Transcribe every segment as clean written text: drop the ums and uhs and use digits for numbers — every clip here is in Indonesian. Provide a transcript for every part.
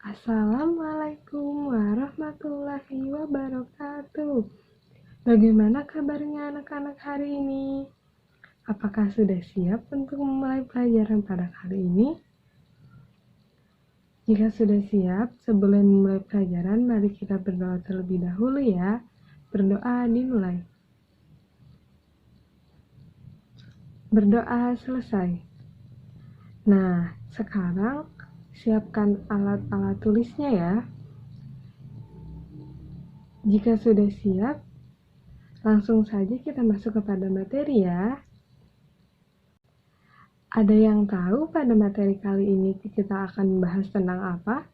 Assalamualaikum warahmatullahi wabarakatuh. Bagaimana kabarnya anak-anak hari ini? Apakah sudah siap untuk memulai pelajaran pada kali ini? Jika sudah siap, sebelum memulai pelajaran, mari kita berdoa terlebih dahulu ya. Berdoa dimulai. Berdoa selesai. Nah, sekarang siapkan alat-alat tulisnya ya. Jika sudah siap, langsung saja kita masuk kepada materi ya. Ada yang tahu pada materi kali ini kita akan membahas tentang apa?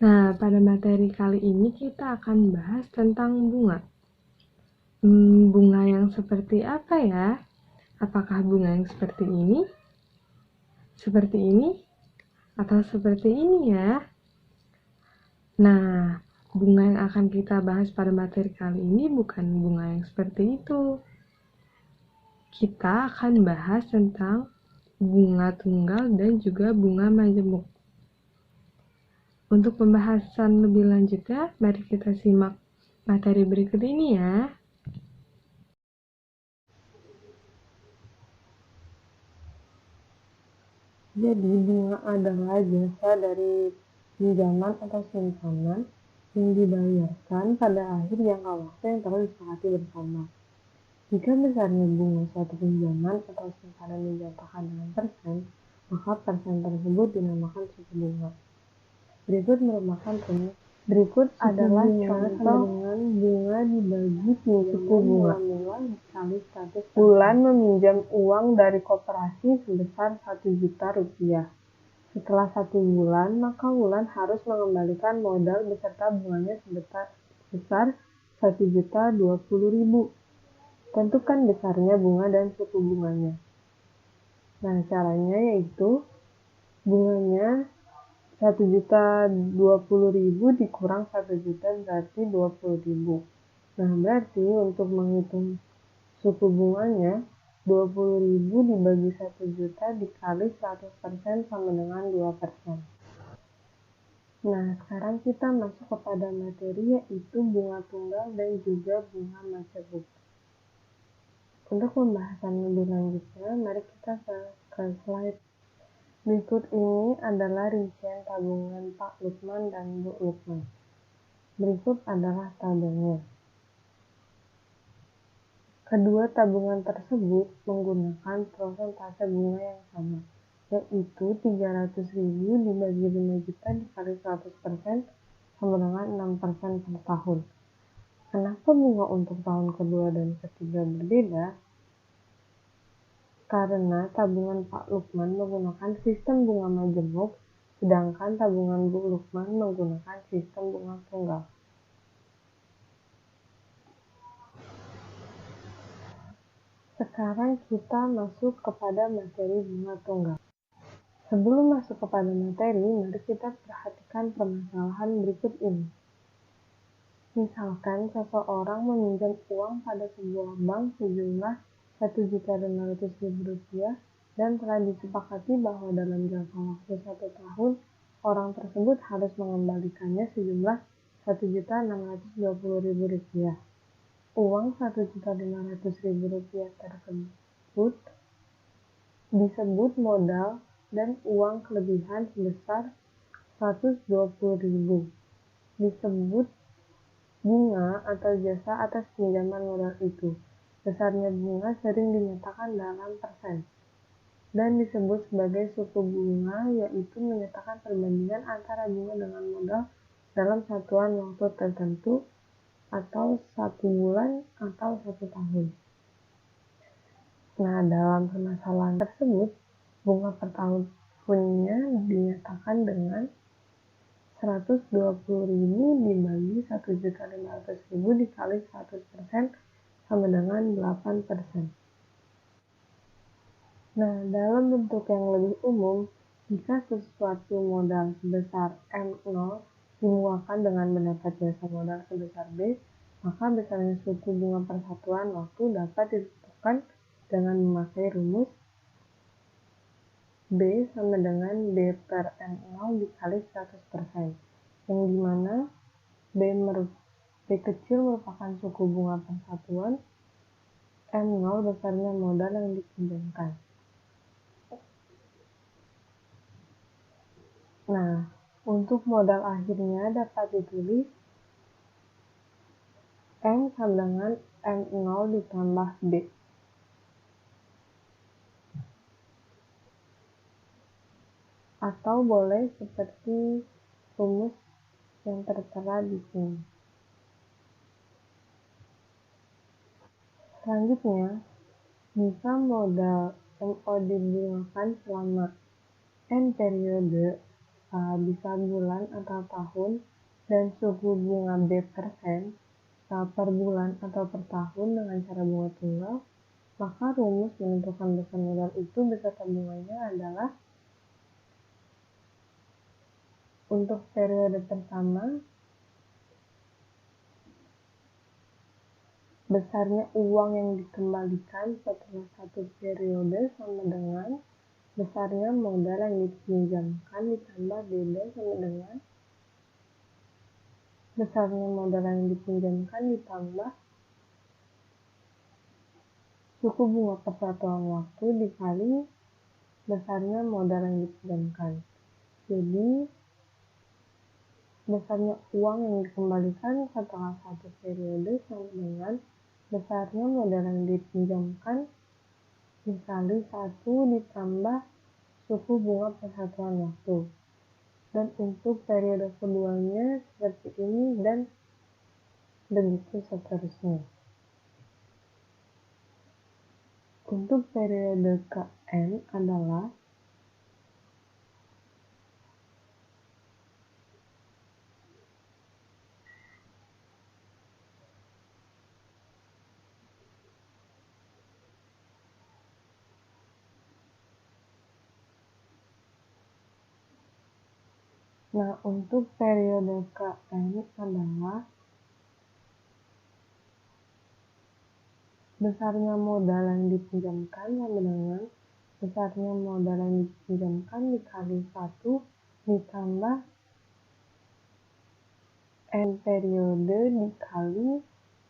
Nah, pada materi kali ini kita akan membahas tentang bunga. Bunga yang seperti apa ya? Apakah bunga yang seperti ini? Seperti ini? Atau seperti ini ya? Nah, bunga yang akan kita bahas pada materi kali ini bukan bunga yang seperti itu. Kita akan bahas tentang bunga tunggal dan juga bunga majemuk. Untuk pembahasan lebih lanjutnya, mari kita simak materi berikut ini ya. Jadi, bunga adalah jasa dari pinjaman atau simpanan yang dibayarkan pada akhir jangka waktu yang telah disepakati bersama. Jika besarnya bunga suatu pinjaman atau simpanan dijatuhkan dengan persen, maka persen tersebut dinamakan suku bunga. Berikut adalah contoh dengan bunga dibagi suku bunga. Wulan meminjam uang dari koperasi sebesar 1 juta rupiah. Setelah 1 bulan, maka Wulan harus mengembalikan modal beserta bunganya sebesar 1.020.000. Tentukan besarnya bunga dan suku bunganya. Nah, caranya yaitu bunganya 1.020.000 dikurang 1 juta berarti 20.000. Nah, berarti untuk menghitung suku bunganya 20.000 dibagi 1 juta dikali 100% sama dengan 2%. Nah, sekarang kita masuk kepada materi yaitu bunga tunggal dan juga bunga majemuk. Untuk pembahasan lebih lanjutnya, mari kita ke slide. Berikut ini adalah rincian tabungan Pak Lukman dan Bu Lukman. Berikut adalah tabelnya. Kedua tabungan tersebut menggunakan persentase bunga yang sama, yaitu 300.000 dibagi 5 juta dikali 100% sama dengan 6% per tahun. Kenapa bunga untuk tahun kedua dan ketiga berbeda? Karena tabungan Pak Lukman menggunakan sistem bunga majemuk, sedangkan tabungan Bu Lukman menggunakan sistem bunga tunggal. Sekarang kita masuk kepada materi bunga tunggal. Sebelum masuk kepada materi, mari kita perhatikan permasalahan berikut ini. Misalkan seseorang meminjam uang pada sebuah bank sejumlah Rp1.500.000 dan telah disepakati bahwa dalam jangka waktu 1 tahun, orang tersebut harus mengembalikannya sejumlah Rp1.620.000. Uang Rp1.500.000 tersebut disebut modal dan uang kelebihan sebesar Rp120.000 disebut bunga atau jasa atas pinjaman modal itu. Besarnya bunga sering dinyatakan dalam persen dan disebut sebagai suku bunga, yaitu menyatakan perbandingan antara bunga dengan modal dalam satuan waktu tertentu atau 1 bulan atau 1 tahun. Nah, dalam permasalahan tersebut, bunga per tahunnya dinyatakan dengan 120.000 dibagi 1.500.000 dikali 100% sama dengan 8%. Nah, dalam bentuk yang lebih umum, jika sesuatu modal sebesar M0 dimuakan dengan mendapat jasa modal sebesar B, maka besarnya suku bunga persatuan waktu dapat ditentukan dengan memakai rumus B sama dengan B per N0 dikali 100%, yang dimana B kecil merupakan suku bunga persatuan, N0 besarnya modal yang dipinjamkan. Nah, untuk modal akhirnya dapat ditulis N sama dengan N0 ditambah B. Atau boleh seperti rumus yang tertera di sini. Selanjutnya, jika modal MO dibungakan selama N periode, bisa bulan atau tahun, dan suku bunga B%, per bulan atau per tahun dengan cara bunga tunggal, maka rumus menentukan besar modal itu beserta bunganya adalah untuk periode pertama, besarnya uang yang dikembalikan setelah satu periode sama dengan besarnya modal yang dipinjamkan ditambah beda sama dengan besarnya modal yang dipinjamkan ditambah suku bunga persatuan waktu dikali besarnya modal yang dipinjamkan. Jadi, besarnya uang yang dikembalikan setelah satu periode sama dengan besarnya modal yang dipinjamkan dikali 1 ditambah suku bunga persatuan waktu. Dan untuk periode keduanya seperti ini dan begitu seterusnya. Untuk periode KN adalah untuk periode KN adalah besarnya modal yang dipinjamkan sama dengan besarnya modal yang dipinjamkan dikali 1 ditambah N periode dikali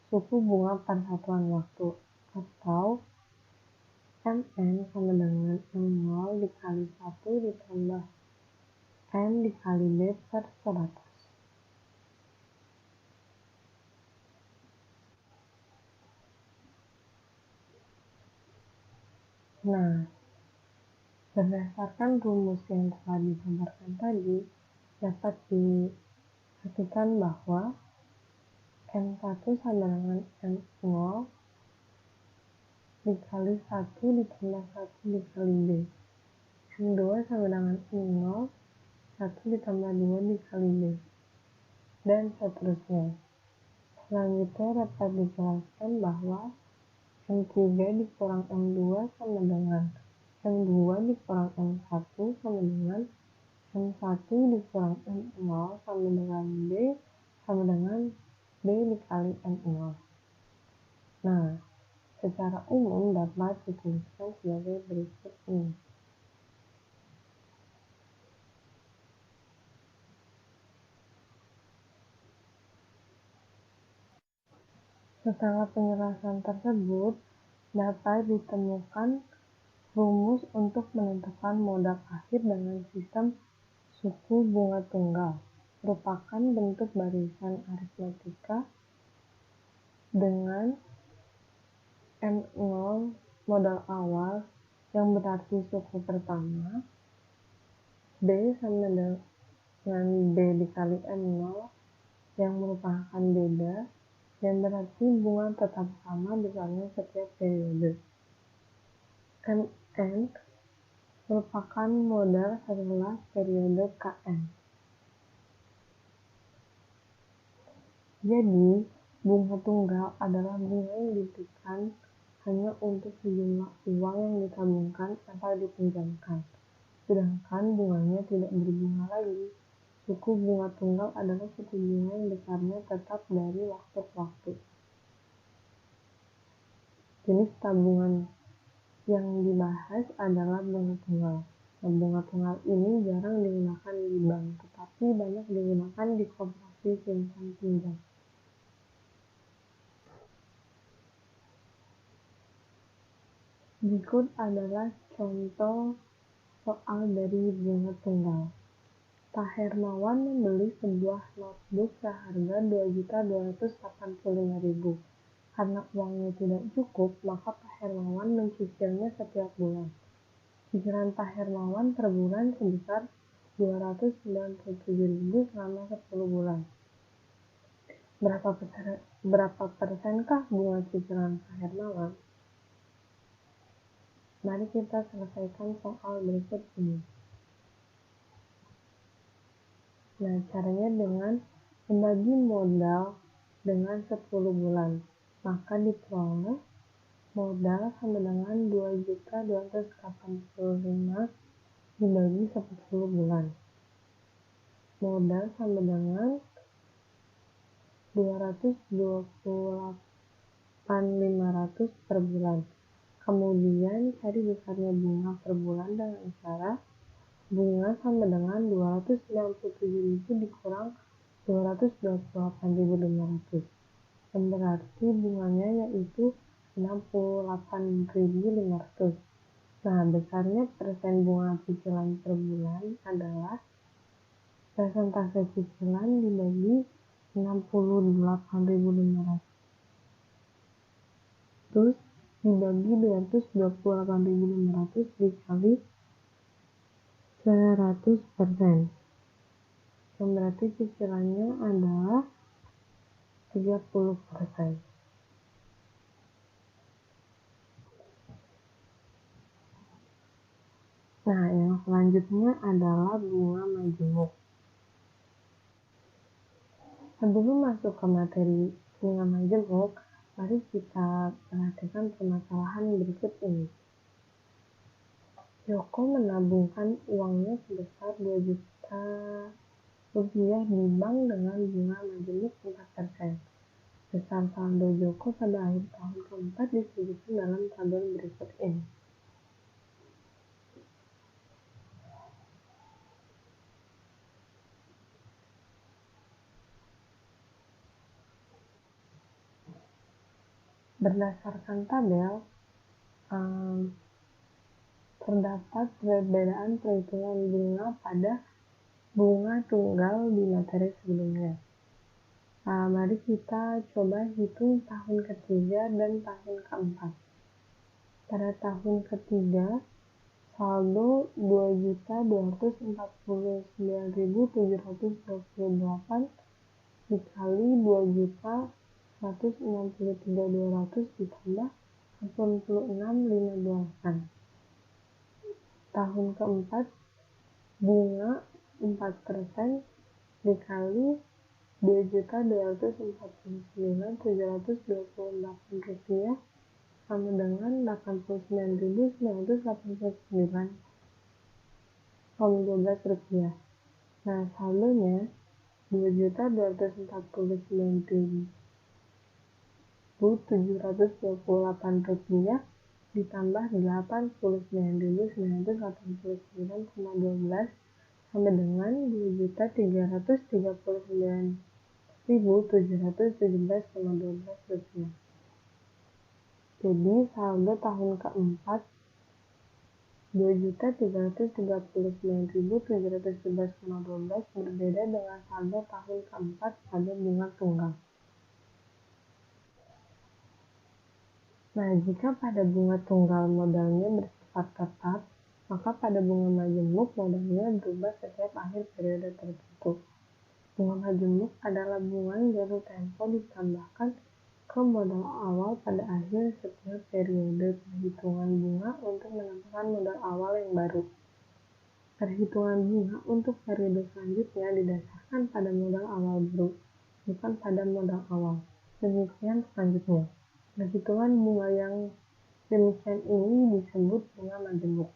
suku bunga persatuan waktu, atau MN sama dengan M0 dikali 1 ditambah N dikali B per 100. Nah, berdasarkan rumus yang telah digambarkan tadi, dapat diartikan bahwa M1 sama dengan M0 dikali 1 ditambah 1 dikali B. M2 sama dengan M0, 1 ditambah 2 dikali B. Dan seterusnya. Selanjutnya dapat dijelaskan bahwa M3 dikurang M2 sama dengan M2 dikurang M1 sama dengan M1 dikurang M0 sama dengan B sama dengan B dikali M0. Nah, secara umum dapat dituliskan sebagai berikut ini. Setelah penjelasan tersebut, dapat ditemukan rumus untuk menentukan modal akhir dengan sistem suku bunga tunggal, merupakan bentuk barisan aritmetika dengan M0 modal awal yang berarti suku pertama, B sama dengan B dikali M0 yang merupakan beda, dan berarti bunga tetap sama besarnya setiap periode. MN merupakan modal setelah periode KN. Jadi, bunga tunggal adalah bunga yang diberikan hanya untuk sejumlah uang yang ditabungkan atau dipinjamkan, sedangkan bunganya tidak berbunga lagi. Suku bunga tunggal adalah suku bunga yang besarnya tetap dari waktu ke waktu. Jenis tabungan yang dibahas adalah bunga tunggal. Nah, bunga tunggal ini jarang digunakan di bank, tetapi banyak digunakan di koperasi simpan pinjam. Berikut adalah contoh soal dari bunga tunggal. Pak Hermawan membeli sebuah notebook seharga Rp2.285.000. Karena uangnya tidak cukup, maka Pak Hermawan mencicilnya setiap bulan. Cicilan Pak Hermawan per bulan sebesar Rp297.000 selama 10 bulan. Berapa persenkah bunga cicilan Pak Hermawan? Mari kita selesaikan soal berikut ini. Nah, caranya dengan membagi modal dengan 10 bulan. Maka diperoleh modal sama dengan 2.285 dibagi 10 bulan. Modal sama dengan 228.500 per bulan. Kemudian cari besarnya bunga per bulan dengan cara bunga sama dengan 297.000 dikurang 228.500. Yang berarti bunganya yaitu 68.500. Nah, besarnya persen bunga cicilan per bulan adalah persentase cicilan dibagi 68.500 dibagi 228.500 dikali 100%. Yang berarti cicilannya adalah 30%. Nah, yang selanjutnya adalah bunga majemuk. Sebelum masuk ke materi bunga majemuk, mari kita perhatikan permasalahan berikut ini. Joko menabungkan uangnya sebesar 2 juta rupiah di bank dengan bunga majemuk 4%. Besar saldo Joko pada akhir tahun keempat disebutkan dalam tabel berikut ini. Berdasarkan tabel, terdapat perbedaan perhitungan bunga pada bunga tunggal di materi sebelumnya. Mari kita coba hitung tahun ketiga dan tahun keempat. Pada tahun ketiga, saldo 2.249.728 dikali 2.163.200 ditambah 86.512. Tahun keempat, bunga 4% dikali 2.249.728 rupiah sama dengan 89.989,12 rupiah. Nah, saldonya 2.249.728 rupiah ditambah 89.989,12 sama dengan 2.339.717,12 rupiah. Jadi saldo tahun keempat 2.339.717,12 berbeda dengan saldo tahun keempat pada bunga tunggal. Nah, jika pada bunga tunggal modalnya bersifat tetap, maka pada bunga majemuk modalnya berubah setiap akhir periode tertentu. Bunga majemuk adalah bunga yang jatuh tempo ditambahkan ke modal awal pada akhir setiap periode perhitungan bunga untuk menambahkan modal awal yang baru. Perhitungan bunga untuk periode selanjutnya didasarkan pada modal awal baru, bukan pada modal awal. Demikian selanjutnya. Perhitungan bunga yang demikian ini disebut bunga majemuk.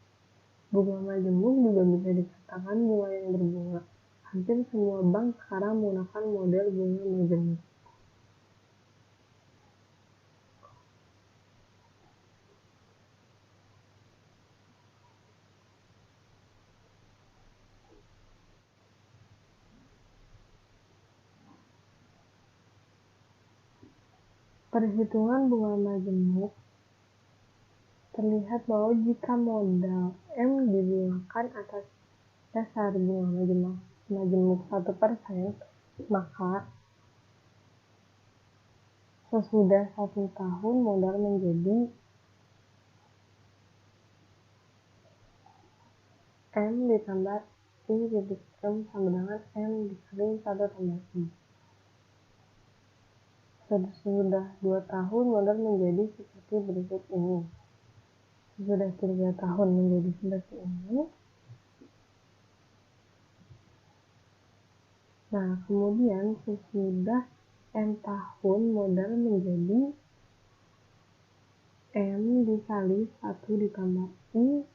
Bunga majemuk juga bisa dikatakan bunga yang berbunga. Hampir semua bank sekarang menggunakan model bunga majemuk. Perhitungan bunga majemuk terlihat bahwa jika modal M dibungakan atas dasar bunga majemuk 1%, maka sesudah 1 tahun modal menjadi M ditambah I titik M sama dengan M dikali 1 tambah I. Sesudah 2 tahun modal menjadi seperti berikut ini. Sesudah 3 tahun menjadi seperti ini. Nah, kemudian sesudah M tahun modal menjadi M dikali 1 ditambah I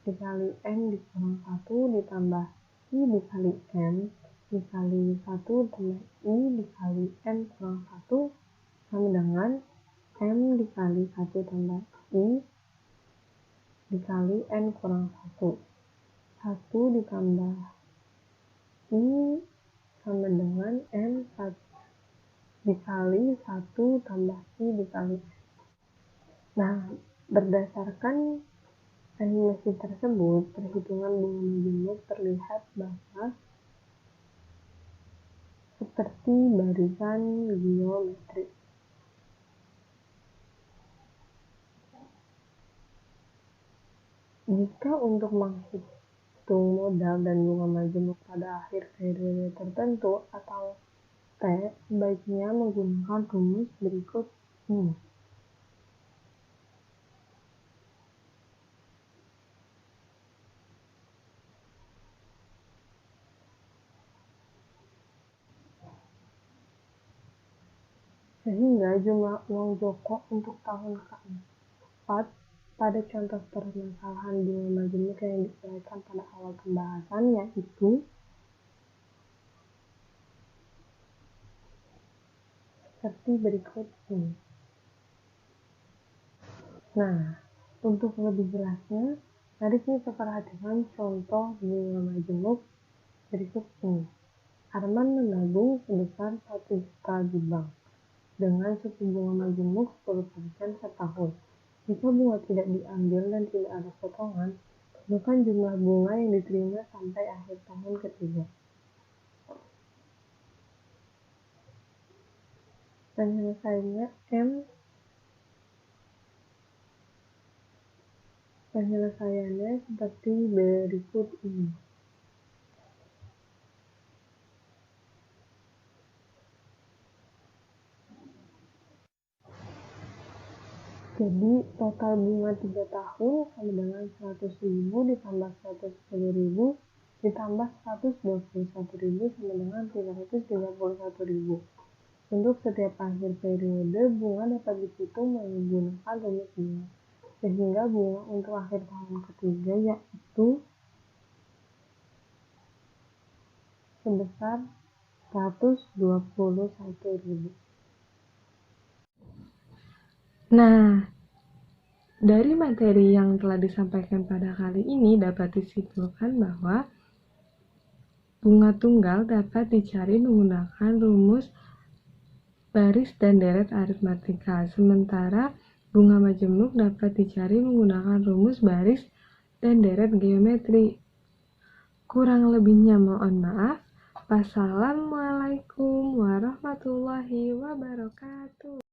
dikali M dikurang 1 ditambah I dikali M dikali 1 tambah I dikali M kurang 1 sama dengan M dikali 1 tambah I dikali N kurang 1. 1 ditambah I sama dengan M dikali 1 tambah I dikali N. Nah, berdasarkan animasi tersebut, perhitungan bunga majemuk terlihat bahwa seperti barisan geometri. Jika untuk menghitung modal dan bunga majemuk pada akhir periode tertentu atau T, sebaiknya menggunakan rumus berikut ini. Sehingga jumlah uang Joko untuk tahun keempat pada contoh permasalahan bunga majemuk yang diuraikan pada awal pembahasannya itu seperti berikut ini. Nah, untuk lebih jelasnya, mari kita perhatikan contoh bunga majemuk berikut ini. Arman menabung sebesar 1 juta di bank dengan suku bunga majemuk 10% setahun. Jika bunga tidak diambil dan tidak ada potongan, tentukan jumlah bunga yang diterima sampai akhir tahun ketiga. Penyelesaiannya seperti berikut ini. Jadi total bunga 3 tahun sama dengan 100.000 ditambah 110.000 ditambah 121.000 sama dengan 331.000. Untuk setiap akhir periode, bunga dapat dihitung menggunakan rumus bunga. Sehingga bunga untuk akhir tahun ketiga yaitu sebesar 121.000. Nah, dari materi yang telah disampaikan pada kali ini dapat disimpulkan bahwa bunga tunggal dapat dicari menggunakan rumus baris dan deret aritmatika, sementara bunga majemuk dapat dicari menggunakan rumus baris dan deret geometri. Kurang lebihnya mohon maaf. Wassalamualaikum warahmatullahi wabarakatuh.